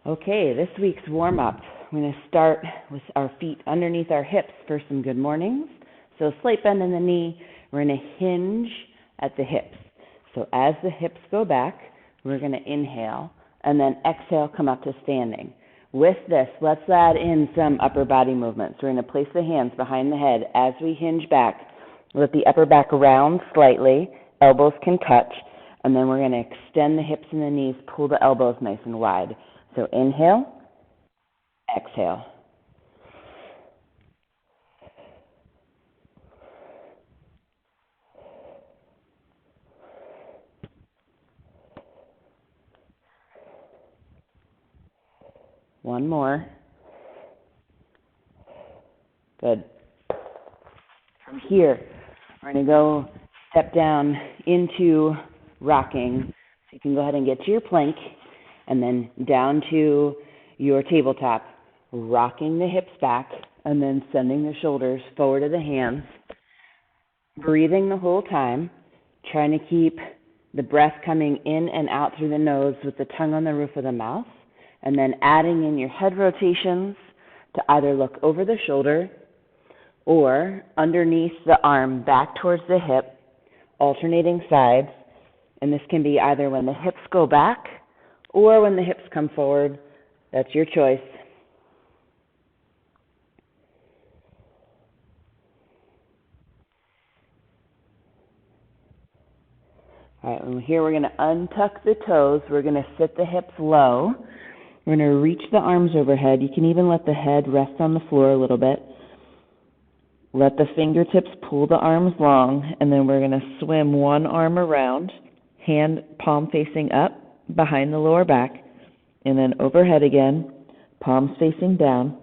Okay, this week's warm-up. I'm going to start with our feet underneath our hips for some good mornings. So slight bend in the knee. We're going to hinge at the hips. So as the hips go back, we're going to inhale and then exhale, come up to standing. With this, let's add in some upper body movements. We're going to place the hands behind the head as we hinge back. Let the upper back round slightly. Elbows can touch. And then we're going to extend the hips and the knees, pull the elbows nice and wide. So inhale, exhale. One more. Good. From here, we're going to go step down into rocking. So you can go ahead and get to your plank and then down to your tabletop, rocking the hips back and then sending the shoulders forward to the hands. Breathing the whole time, trying to keep the breath coming in and out through the nose with the tongue on the roof of the mouth, and then adding in your head rotations to either look over the shoulder or underneath the arm back towards the hip, alternating sides. And this can be either when the hips go back or when the hips come forward. That's your choice. All right, and here we're going to untuck the toes. We're going to sit the hips low. We're going to reach the arms overhead. You can even let the head rest on the floor a little bit. Let the fingertips pull the arms long, and then we're going to swim one arm around, hand palm facing up behind the lower back, and then overhead again, palms facing down,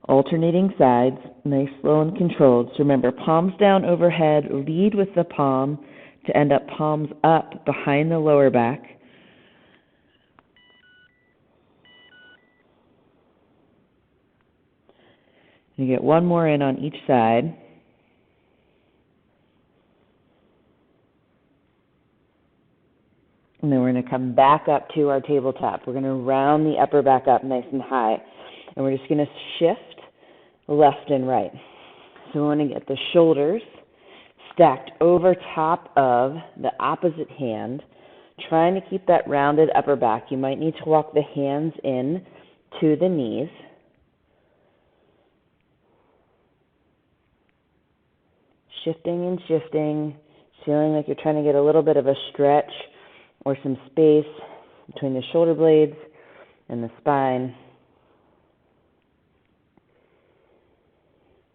alternating sides, nice, slow, and controlled. So remember, palms down overhead, lead with the palm to end up palms up behind the lower back. You get one more in on each side. And then we're going to come back up to our tabletop. We're going to round the upper back up nice and high. And we're just going to shift left and right. So we want to get the shoulders stacked over top of the opposite hand, trying to keep that rounded upper back. You might need to walk the hands in to the knees. Shifting and shifting, feeling like you're trying to get a little bit of a stretch or some space between the shoulder blades and the spine.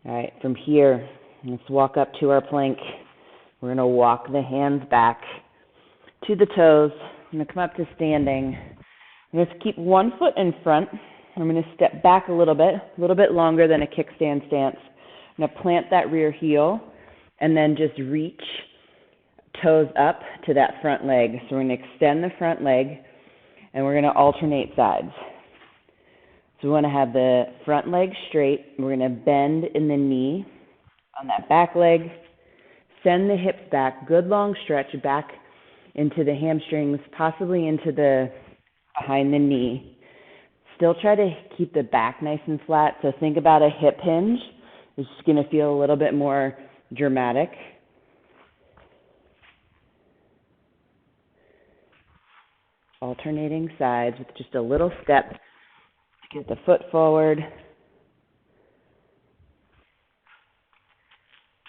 All right, from here, let's walk up to our plank. We're going to walk the hands back to the toes. I'm going to come up to standing. I'm going to keep one foot in front. I'm going to step back a little bit longer than a kickstand stance. I'm going to plant that rear heel and then just reach toes up to that front leg. So we're going to extend the front leg, and we're going to alternate sides. So we want to have the front leg straight. We're going to bend in the knee on that back leg. Send the hips back. Good long stretch back into the hamstrings, possibly into the behind the knee. Still try to keep the back nice and flat. So think about a hip hinge. It's just going to feel a little bit more dramatic. Alternating sides with just a little step to get the foot forward.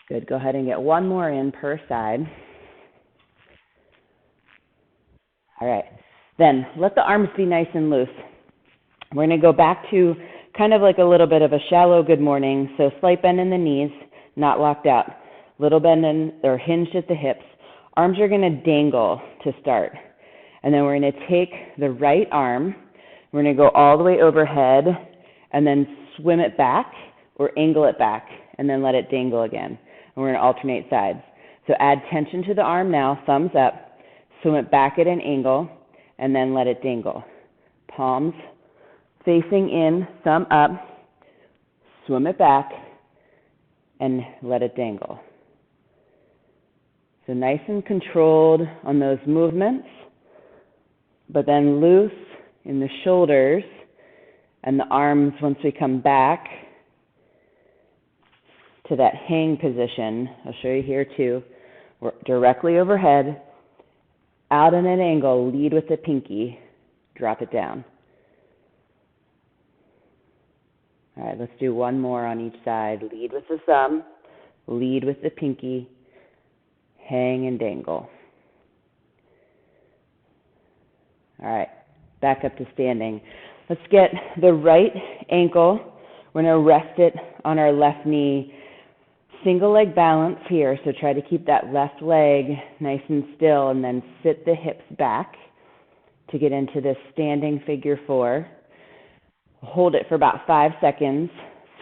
Good. Go ahead and get one more in per side. All right. Then let the arms be nice and loose. We're going to go back to kind of like a little bit of a shallow good morning. So slight bend in the knees, not locked out. Little bend in or hinged at the hips. Arms are going to dangle to start. And then we're going to take the right arm. We're going to go all the way overhead and then swim it back or angle it back and then let it dangle again. And we're going to alternate sides. So add tension to the arm now, thumbs up, swim it back at an angle, and then let it dangle. Palms facing in, thumb up, swim it back, and let it dangle. So nice and controlled on those movements, but then loose in the shoulders and the arms once we come back to that hang position. I'll show you here too. We're directly overhead, out in an angle, lead with the pinky, drop it down. All right, let's do one more on each side. Lead with the thumb, lead with the pinky, hang and dangle. All right, back up to standing. Let's get the right ankle. We're going to rest it on our left knee. Single leg balance here, so try to keep that left leg nice and still, and then sit the hips back to get into this standing figure four. Hold it for about 5 seconds.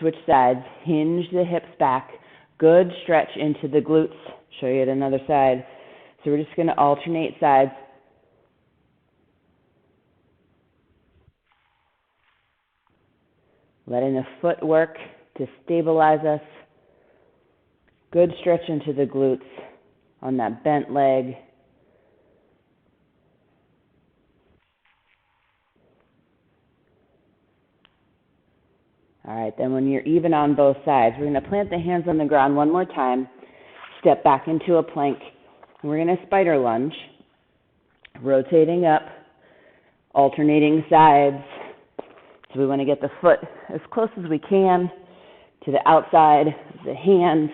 Switch sides. Hinge the hips back. Good stretch into the glutes. Show you at another side. So we're just going to alternate sides. Letting the foot work to stabilize us. Good stretch into the glutes on that bent leg. All right, then when you're even on both sides, we're going to plant the hands on the ground one more time, step back into a plank, and we're going to spider lunge, rotating up, alternating sides. So we want to get the foot as close as we can to the outside of the hand,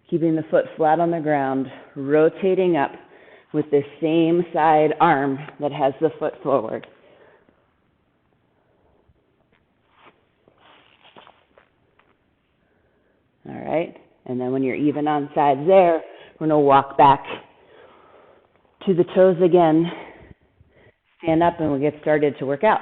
keeping the foot flat on the ground, rotating up with the same side arm that has the foot forward. All right, and then when you're even on sides there, we're going to walk back to the toes again, stand up, and we'll get started to work out.